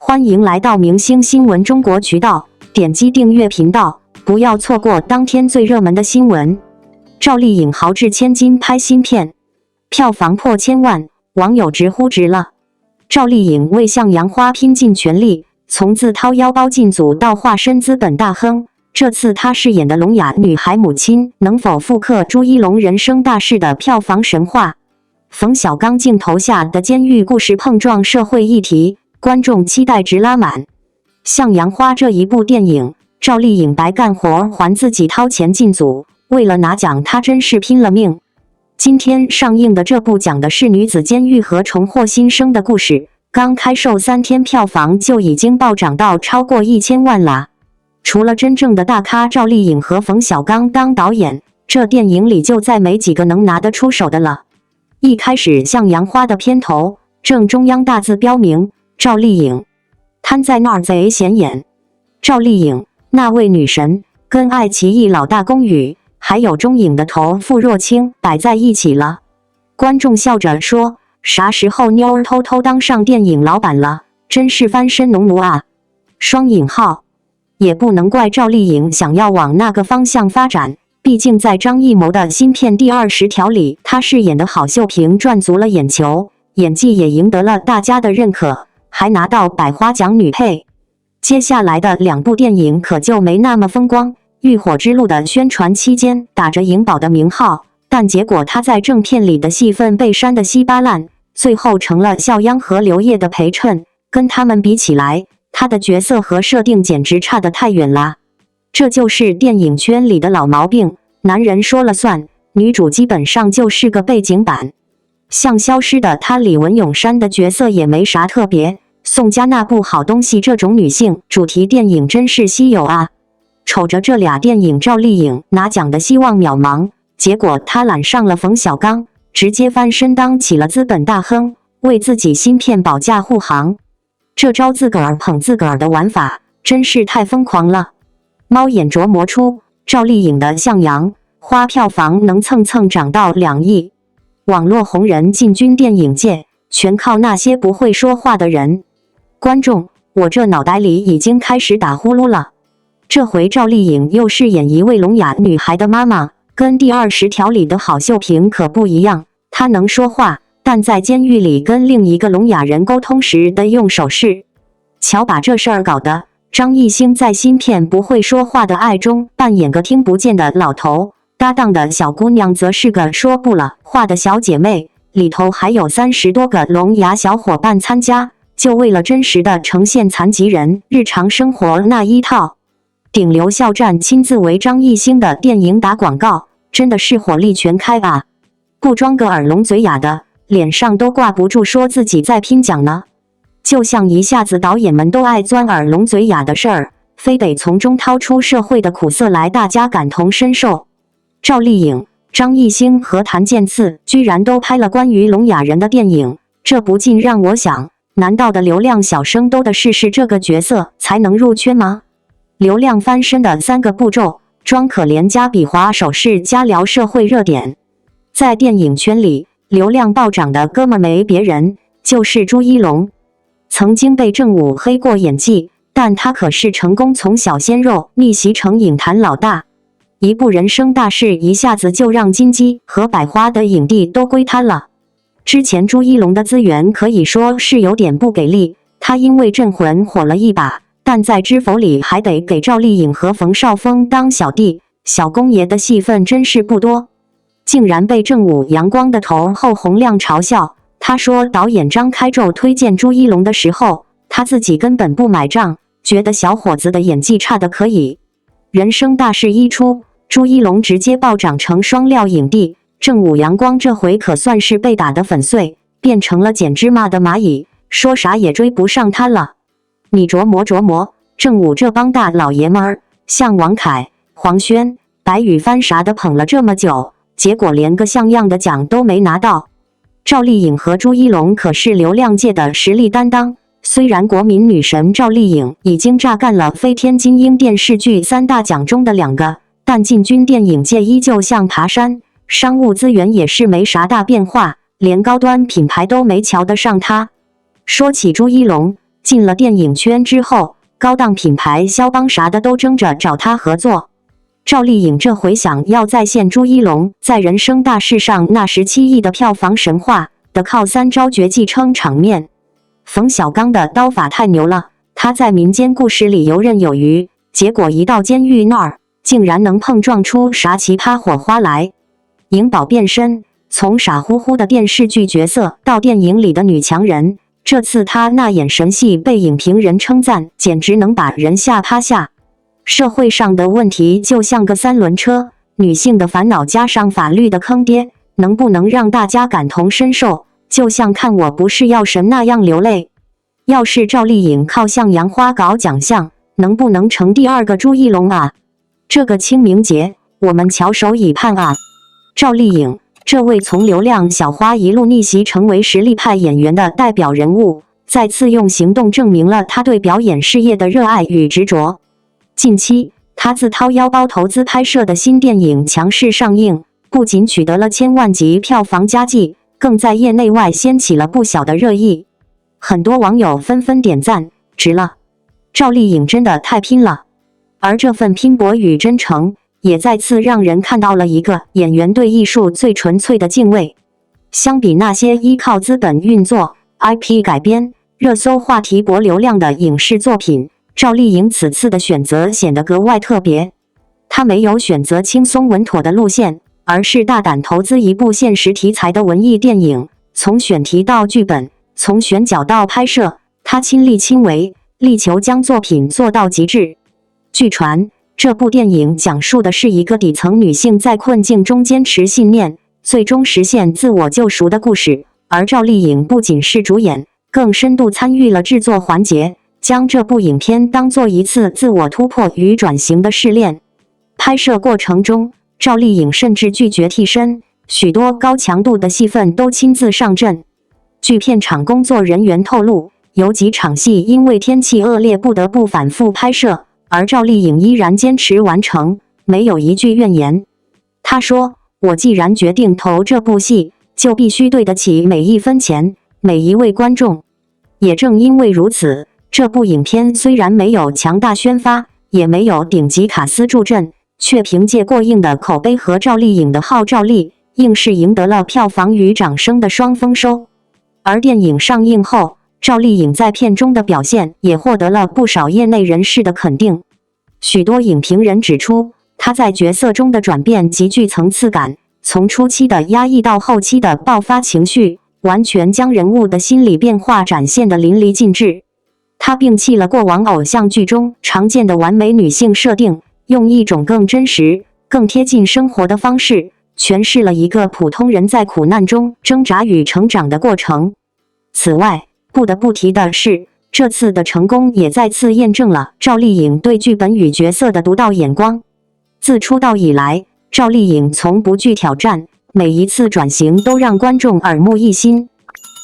欢迎来到明星新闻中国渠道，点击订阅频道，不要错过当天最热门的新闻。赵丽颖豪掷千金拍新片，票房破千万，网友直呼值了。赵丽颖为向阳花拼尽全力，从自掏腰包进组到化身资本大亨，这次她饰演的聋哑女孩母亲能否复刻朱一龙人生大事的票房神话？冯小刚镜头下的监狱故事碰撞社会议题，观众期待值拉满。向阳花这一部电影，赵丽颖白干活还自己掏钱进组，为了拿奖她真是拼了命。今天上映的这部讲的是女子监狱和重获新生的故事，刚开售3天票房就已经暴涨到超过1000万啦。除了真正的大咖赵丽颖和冯小刚当导演，这电影里就再没几个能拿得出手的了。一开始向阳花的片头正中央大字标明赵丽颖，瘫在那儿贼显眼。赵丽颖那位女神跟爱奇艺老大龚宇还有中影的头傅若清摆在一起了。观众笑着说，啥时候妞儿偷偷当上电影老板了，真是翻身农奴啊。双引号。也不能怪赵丽颖想要往那个方向发展，毕竟在张艺谋的新片第20条里，她饰演的郝秀萍赚足了眼球，演技也赢得了大家的认可，还拿到百花奖女配。接下来的2部电影可就没那么风光，《浴火之路》的宣传期间打着颖宝的名号，但结果她在正片里的戏份被删得稀巴烂，最后成了肖央和刘烨的陪衬，跟他们比起来，她的角色和设定简直差得太远啦。这就是电影圈里的老毛病，男人说了算，女主基本上就是个背景板。像消失的她李文咏珊的角色也没啥特别，宋佳那部好东西这种女性主题电影真是稀有啊。瞅着这俩电影赵丽颖拿奖的希望渺茫，结果她揽上了冯小刚，直接翻身当起了资本大亨，为自己新片保驾护航。这招自个儿捧自个儿的玩法真是太疯狂了。猫眼琢磨出赵丽颖的向阳花票房能蹭蹭涨到2亿，网络红人进军电影界全靠那些不会说话的人。观众，我这脑袋里已经开始打呼噜了。这回赵丽颖又饰演一位聋哑女孩的妈妈，跟第20条里的郝秀萍可不一样，她能说话，但在监狱里跟另一个聋哑人沟通时得用手势。瞧把这事儿搞得，张艺兴在新片不会说话的爱中扮演个听不见的老头，搭档的小姑娘则是个说不了话的小姐妹，里头还有30多个聋哑小伙伴参加，就为了真实的呈现残疾人日常生活那一套。顶流肖战亲自为张艺兴的电影打广告，真的是火力全开啊！不装个耳聋嘴哑的，脸上都挂不住说自己在拼奖呢。就像一下子导演们都爱钻耳聋嘴哑的事儿，非得从中掏出社会的苦涩来，大家感同身受。赵丽颖、张艺兴和谭健次居然都拍了关于聋哑人的电影，这不禁让我想，难道的流量小生都得试试这个角色才能入圈吗？流量翻身的3个步骤，装可怜加比划手势加聊社会热点。在电影圈里，流量暴涨的哥们没别人，就是朱一龙。曾经被正午黑过演技，但他可是成功从小鲜肉逆袭成影坛老大。一部人生大事一下子就让金鸡和百花的影帝都归他了。之前朱一龙的资源可以说是有点不给力，他因为镇魂火了一把，但在知否里还得给赵丽颖和冯绍峰当小弟，小公爷的戏份真是不多，竟然被正午阳光的头后洪亮嘲笑。他说导演张开宙推荐朱一龙的时候，他自己根本不买账，觉得小伙子的演技差得可以。人生大事一出，朱一龙直接暴涨成双料影帝，正午阳光这回可算是被打得粉碎，变成了捡芝麻的蚂蚁，说啥也追不上他了。你琢磨琢磨，正午这帮大老爷们儿，像王凯、黄轩、白宇帆啥的捧了这么久，结果连个像样的奖都没拿到。赵丽颖和朱一龙可是流量界的实力担当，虽然国民女神赵丽颖已经榨干了飞天金鹰电视剧3大奖中的2个，但进军电影界依旧像爬山，商务资源也是没啥大变化，连高端品牌都没瞧得上她。说起朱一龙，进了电影圈之后，高档品牌肖邦啥的都争着找他合作。赵丽颖这回想要再现朱一龙在人生大事上那17亿的票房神话，得靠3招绝技撑场面。冯小刚的刀法太牛了，他在民间故事里游刃有余，结果一到监狱那儿，竟然能碰撞出啥奇葩火花来。颖宝变身，从傻乎乎的电视剧角色到电影里的女强人，这次她那眼神戏被影评人称赞，简直能把人吓趴下。社会上的问题就像个3轮车，女性的烦恼加上法律的坑爹，能不能让大家感同身受，就像看我不是药神那样流泪。要是赵丽颖靠向阳花搞奖项，能不能成第2个朱一龙啊？这个清明节，我们翘首以盼啊！赵丽颖，这位从流量小花一路逆袭成为实力派演员的代表人物，再次用行动证明了她对表演事业的热爱与执着。近期，她自掏腰包投资拍摄的新电影强势上映，不仅取得了千万级票房佳绩，更在业内外掀起了不小的热议。很多网友纷纷点赞，值了！赵丽颖真的太拼了。而这份拼搏与真诚，也再次让人看到了一个演员对艺术最纯粹的敬畏。相比那些依靠资本运作、IP 改编、热搜话题博流量的影视作品，赵丽颖此次的选择显得格外特别。她没有选择轻松稳妥的路线，而是大胆投资一部现实题材的文艺电影，从选题到剧本，从选角到拍摄，她亲力亲为，力求将作品做到极致。据传，这部电影讲述的是一个底层女性在困境中坚持信念，最终实现自我救赎的故事。而赵丽颖不仅是主演，更深度参与了制作环节，将这部影片当作一次自我突破与转型的试炼。拍摄过程中，赵丽颖甚至拒绝替身，许多高强度的戏份都亲自上阵。据片场工作人员透露，有几场戏因为天气恶劣不得不反复拍摄，而赵丽颖依然坚持完成，没有一句怨言。她说：“我既然决定投这部戏，就必须对得起每一分钱，每一位观众。”也正因为如此，这部影片虽然没有强大宣发，也没有顶级卡司助阵，却凭借过硬的口碑和赵丽颖的号召力，硬是赢得了票房与掌声的双丰收。而电影上映后，赵丽颖在片中的表现也获得了不少业内人士的肯定。许多影评人指出，她在角色中的转变极具层次感，从初期的压抑到后期的爆发情绪，完全将人物的心理变化展现得淋漓尽致。她摒弃了过往偶像剧中常见的完美女性设定，用一种更真实、更贴近生活的方式，诠释了一个普通人在苦难中挣扎与成长的过程。此外，不得不提的是，这次的成功也再次验证了赵丽颖对剧本与角色的独到眼光。自出道以来，赵丽颖从不惧挑战，每一次转型都让观众耳目一新。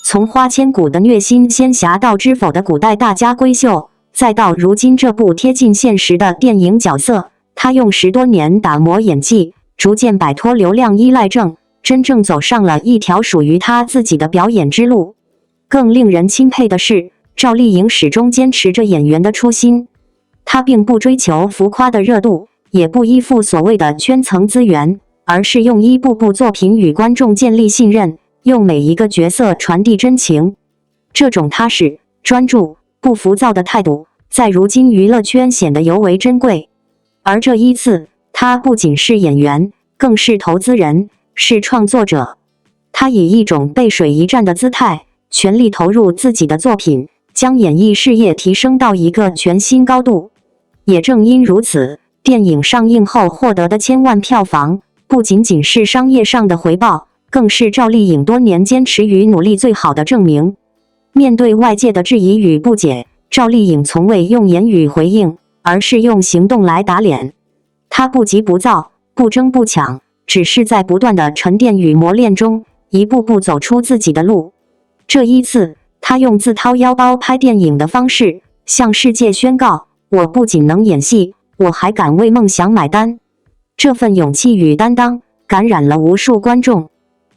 从花千骨的虐心仙侠到知否的古代大家闺秀，再到如今这部贴近现实的电影角色，她用10多年打磨演技，逐渐摆脱流量依赖症，真正走上了一条属于她自己的表演之路。更令人钦佩的是，赵丽颖始终坚持着演员的初心。她并不追求浮夸的热度，也不依附所谓的圈层资源，而是用一部部作品与观众建立信任，用每一个角色传递真情。这种踏实、专注、不浮躁的态度，在如今娱乐圈显得尤为珍贵。而这一次，她不仅是演员，更是投资人，是创作者。她以一种背水一战的姿态，全力投入自己的作品，将演艺事业提升到一个全新高度。也正因如此，电影上映后获得的千万票房，不仅仅是商业上的回报，更是赵丽颖多年坚持与努力最好的证明。面对外界的质疑与不解，赵丽颖从未用言语回应，而是用行动来打脸。她不急不躁，不争不抢，只是在不断的沉淀与磨练中，一步步走出自己的路。这一次，她用自掏腰包拍电影的方式，向世界宣告：我不仅能演戏，我还敢为梦想买单。这份勇气与担当，感染了无数观众。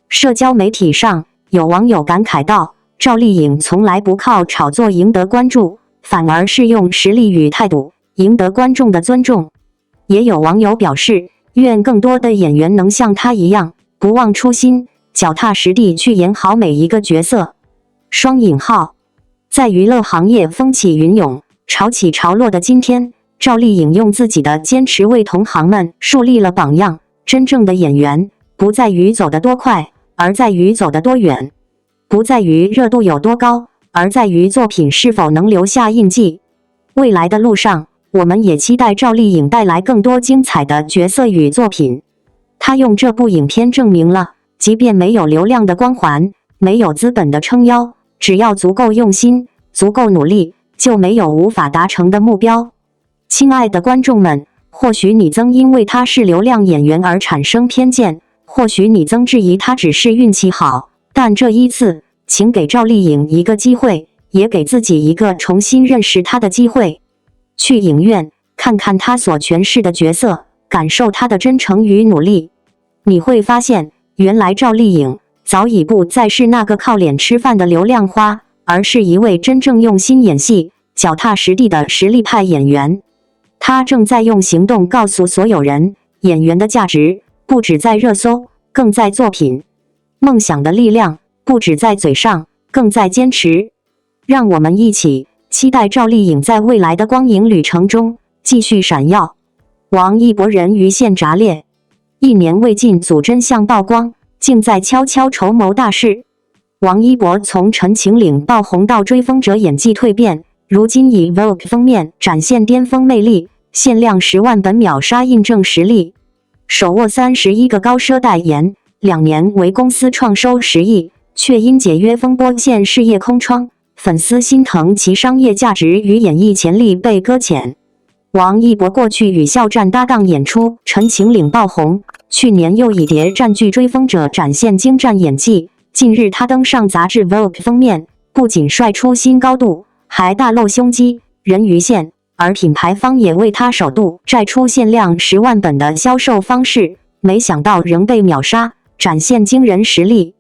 社交媒体上，有网友感慨道：赵丽颖从来不靠炒作赢得关注，反而是用实力与态度赢得观众的尊重。也有网友表示，愿更多的演员能像他一样，不忘初心，脚踏实地去演好每一个角色。双引号，在娱乐行业风起云涌、潮起潮落的今天，赵丽颖用自己的坚持为同行们树立了榜样。真正的演员不在于走得多快，而在于走得多远；不在于热度有多高，而在于作品是否能留下印记。未来的路上，我们也期待赵丽颖带来更多精彩的角色与作品。她用这部影片证明了，即便没有流量的光环，没有资本的撑腰，只要足够用心，足够努力，就没有无法达成的目标。亲爱的观众们，或许你曾因为她是流量演员而产生偏见，或许你曾质疑她只是运气好，但这一次，请给赵丽颖一个机会，也给自己一个重新认识她的机会。去影院看看她所诠释的角色，感受她的真诚与努力。你会发现，原来赵丽颖早已不再是那个靠脸吃饭的流量花，而是一位真正用心演戏、脚踏实地的实力派演员。她正在用行动告诉所有人，演员的价值不只在热搜，更在作品。梦想的力量不只在嘴上，更在坚持。让我们一起期待赵丽颖在未来的光影旅程中继续闪耀。王一博人鱼线炸裂，1年未尽组真相曝光，竟在悄悄筹谋大事。王一博从《陈情令》爆红到《追风者》演技蜕变，如今以 Vogue 封面展现巅峰魅力，限量10万本秒杀印证实力。手握31个高奢代言，2年为公司创收10亿，却因解约风波陷事业空窗。粉丝心疼其商业价值与演艺潜力被搁浅。王一博过去与肖战搭档演出《陈情令》爆红，去年又以谍战剧《追风者》展现精湛演技。近日他登上杂志 Vogue 封面，不仅帅出新高度，还大露胸肌、人鱼线，而品牌方也为他首度摘出限量10万本的销售方式，没想到仍被秒杀，展现惊人实力。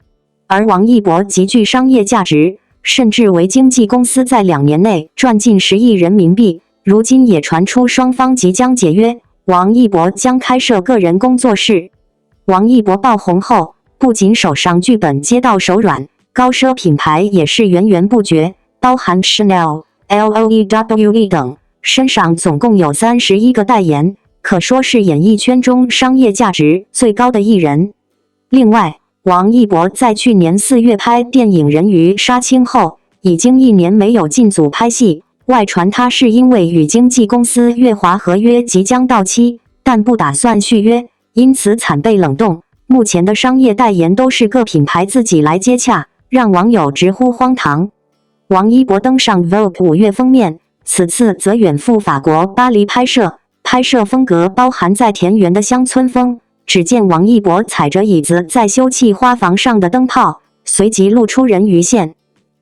而王一博极具商业价值，甚至为经纪公司在2年内赚进10亿人民币。如今也传出双方即将解约，王一博将开设个人工作室。王一博爆红后，不仅手上剧本接到手软，高奢品牌也是源源不绝，包含 Chanel、LOEWE 等，身上总共有31个代言，可说是演艺圈中商业价值最高的艺人。另外，王一博在去年4月拍电影《人鱼》杀青后，已经1年没有进组拍戏。外传他是因为与经纪公司乐华合约即将到期，但不打算续约，因此惨被冷冻。目前的商业代言都是各品牌自己来接洽，让网友直呼荒唐。王一博登上 Vogue 5月封面，此次则远赴法国巴黎拍摄，拍摄风格包含在田园的乡村风。只见王一博踩着椅子在休憩花房上的灯泡，随即露出人鱼线，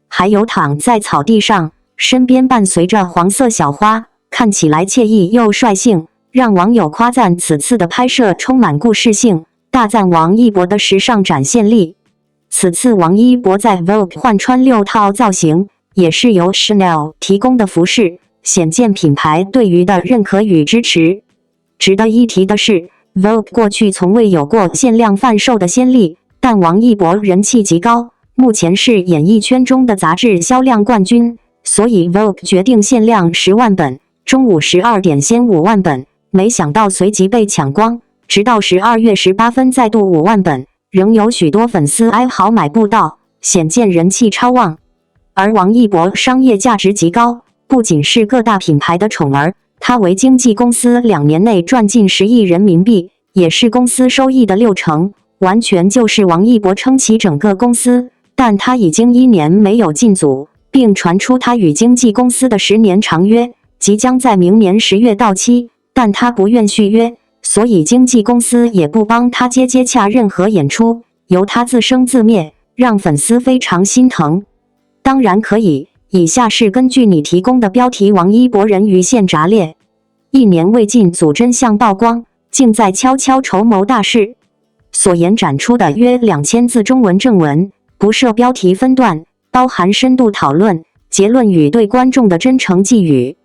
还有躺在草地上，身边伴随着黄色小花，看起来惬意又率性，让网友夸赞此次的拍摄充满故事性，大赞王一博的时尚展现力。此次王一博在 Vogue 换穿6套造型，也是由 Chanel 提供的服饰，显见品牌对于的认可与支持。值得一提的是， Vogue 过去从未有过限量贩售的先例，但王一博人气极高，目前是演艺圈中的杂志销量冠军，所以 Vogue 决定限量10万本，中午12点先5万本，没想到随即被抢光，直到12月18分再度5万本，仍有许多粉丝哀嚎买不到，显见人气超旺。而王一博商业价值极高，不仅是各大品牌的宠儿，他为经纪公司2年内赚进10亿人民币，也是公司收益的60%，完全就是王一博撑起整个公司。但他已经1年没有进组，并传出他与经纪公司的10年长约即将在明年10月到期，但他不愿续约，所以经纪公司也不帮他接洽任何演出，由他自生自灭，让粉丝非常心疼。当然可以，以下是根据你提供的标题：王一博人鱼线炸裂，1年未尽组真相曝光，竟在悄悄筹谋大事。所延展出的约2000字中文正文，不设标题分段，包含深度讨论，结论与对观众的真诚寄语。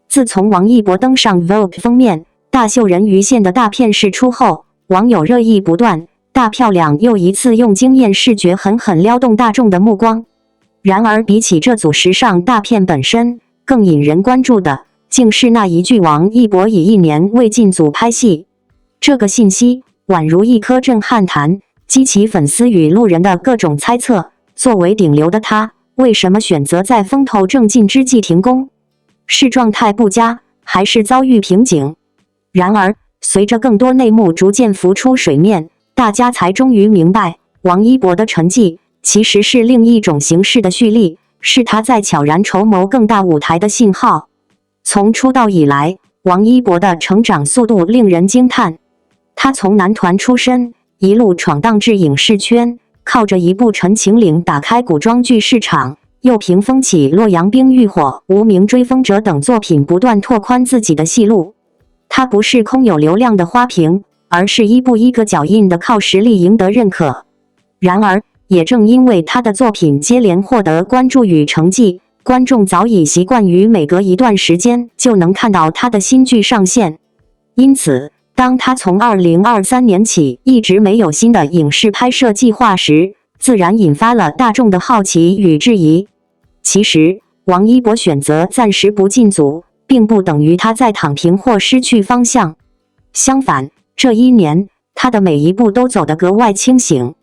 自从王一博登上 Vogue 封面，大秀人鱼线的大片释出后，网友热议不断，大漂亮又一次用惊艳视觉狠狠撩动大众的目光。然而，比起这组时尚大片本身，更引人关注的，竟是那一句王一博已1年未进组拍戏。这个信息宛如一颗震撼弹，激起粉丝与路人的各种猜测。作为顶流的他，为什么选择在风头正劲之际停工？是状态不佳，还是遭遇瓶颈？然而，随着更多内幕逐渐浮出水面，大家才终于明白，王一博的沉寂其实是另一种形式的蓄力，是他在悄然筹谋更大舞台的信号。从出道以来，王一博的成长速度令人惊叹。他从男团出身，一路闯荡至影视圈，靠着一部《陈情令》打开古装剧市场，又凭风起洛阳冰浴火、无名追风者等作品不断拓宽自己的戏路。他不是空有流量的花瓶，而是一步一个脚印的靠实力赢得认可。然而，也正因为他的作品接连获得关注与成绩，观众早已习惯于每隔一段时间就能看到他的新剧上线。因此，当他从2023年起一直没有新的影视拍摄计划时，自然引发了大众的好奇与质疑。其实，王一博选择暂时不进组，并不等于他在躺平或失去方向。相反，这1年，他的每一步都走得格外清醒。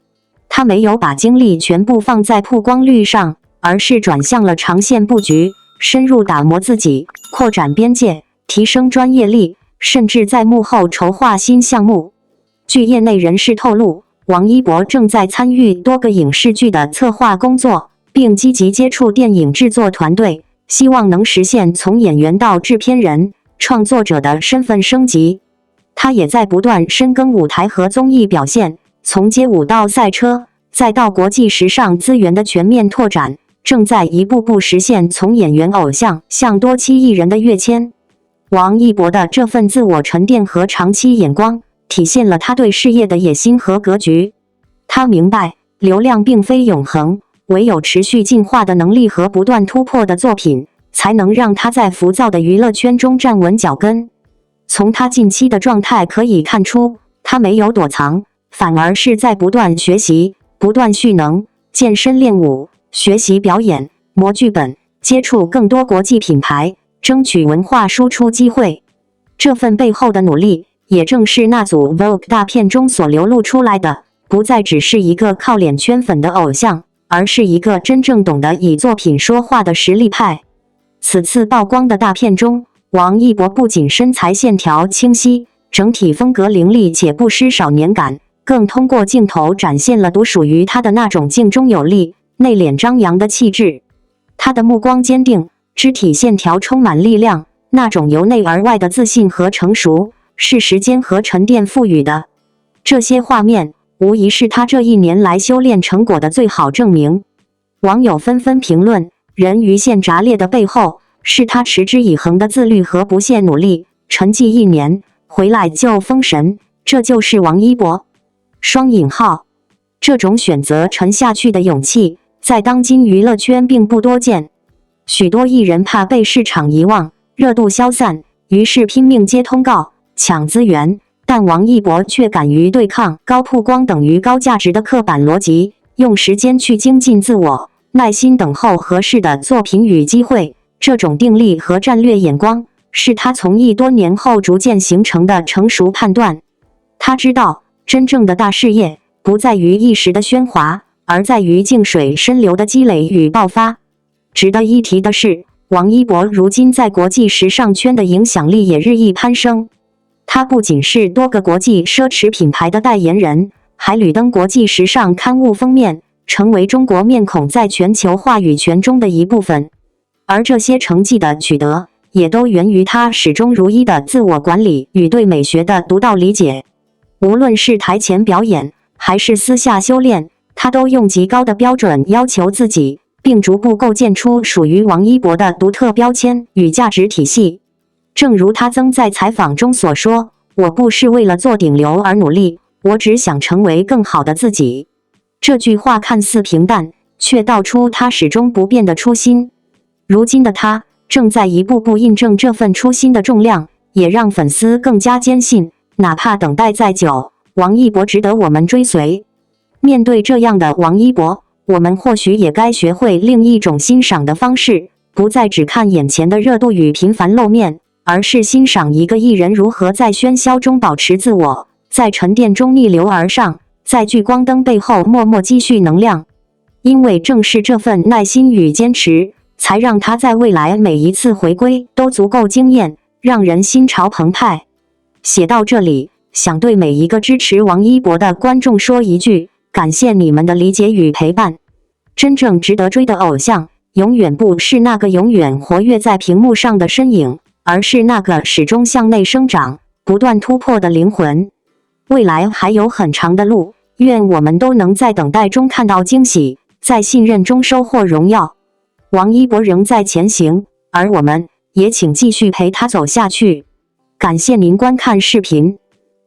他没有把精力全部放在曝光率上，而是转向了长线布局，深入打磨自己，扩展边界，提升专业力，甚至在幕后筹划新项目。据业内人士透露，王一博正在参与多个影视剧的策划工作，并积极接触电影制作团队，希望能实现从演员到制片人、创作者的身份升级。他也在不断深耕舞台和综艺表现，从街舞到赛车，再到国际时尚资源的全面拓展，正在一步步实现从演员偶像向多栖艺人的跃迁。王一博的这份自我沉淀和长期眼光，体现了他对事业的野心和格局。他明白，流量并非永恒，唯有持续进化的能力和不断突破的作品，才能让他在浮躁的娱乐圈中站稳脚跟。从他近期的状态可以看出，他没有躲藏，反而是在不断学习，不断蓄能，健身练舞，学习表演，磨剧本，接触更多国际品牌，争取文化输出机会。这份背后的努力，也正是那组 Vogue 大片中所流露出来的，不再只是一个靠脸圈粉的偶像，而是一个真正懂得以作品说话的实力派。此次曝光的大片中，王一博不仅身材线条清晰，整体风格凌厉且不失少年感，更通过镜头展现了独属于他的那种静中有力、内敛张扬的气质。他的目光坚定，肢体线条充满力量，那种由内而外的自信和成熟，是时间和沉淀赋予的。这些画面，无疑是他这1年来修炼成果的最好证明。网友纷纷评论，人鱼线炸裂的背后，是他持之以恒的自律和不懈努力。沉寂1年，回来就封神，这就是王一博。双引号，这种选择沉下去的勇气，在当今娱乐圈并不多见。许多艺人怕被市场遗忘，热度消散，于是拼命接通告、抢资源，但王一博却敢于对抗高曝光等于高价值的刻板逻辑，用时间去精进自我，耐心等候合适的作品与机会。这种定力和战略眼光，是他从艺多年后逐渐形成的成熟判断。他知道，真正的大事业不在于一时的喧哗，而在于静水深流的积累与爆发。值得一提的是，王一博如今在国际时尚圈的影响力也日益攀升。他不仅是多个国际奢侈品牌的代言人，还屡登国际时尚刊物封面，成为中国面孔在全球话语权中的一部分。而这些成绩的取得，也都源于他始终如一的自我管理与对美学的独到理解。无论是台前表演，还是私下修炼，他都用极高的标准要求自己，并逐步构建出属于王一博的独特标签与价值体系。正如他曾在采访中所说，我不是为了做顶流而努力，我只想成为更好的自己。这句话看似平淡，却道出他始终不变的初心。如今的他正在一步步印证这份初心的重量，也让粉丝更加坚信，哪怕等待再久，王一博值得我们追随。面对这样的王一博，我们或许也该学会另一种欣赏的方式，不再只看眼前的热度与频繁露面，而是欣赏一个艺人如何在喧嚣中保持自我，在沉淀中逆流而上，在聚光灯背后默默积蓄能量。因为正是这份耐心与坚持，才让他在未来每一次回归都足够惊艳，让人心潮澎湃。写到这里，想对每一个支持王一博的观众说一句：感谢你们的理解与陪伴。真正值得追的偶像，永远不是那个永远活跃在屏幕上的身影，而是那个始终向内生长、不断突破的灵魂。未来还有很长的路，愿我们都能在等待中看到惊喜，在信任中收获荣耀。王一博仍在前行，而我们也请继续陪他走下去。感谢您观看视频。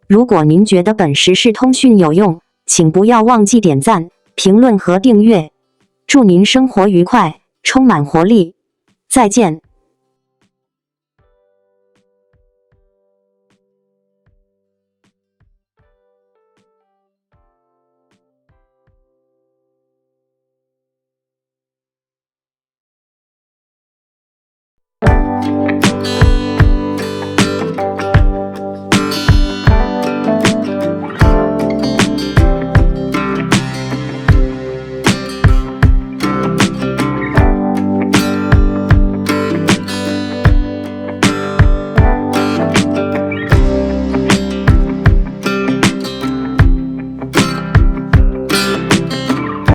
如果您觉得本时事通讯有用，请不要忘记点赞、评论和订阅。祝您生活愉快，充满活力。再见。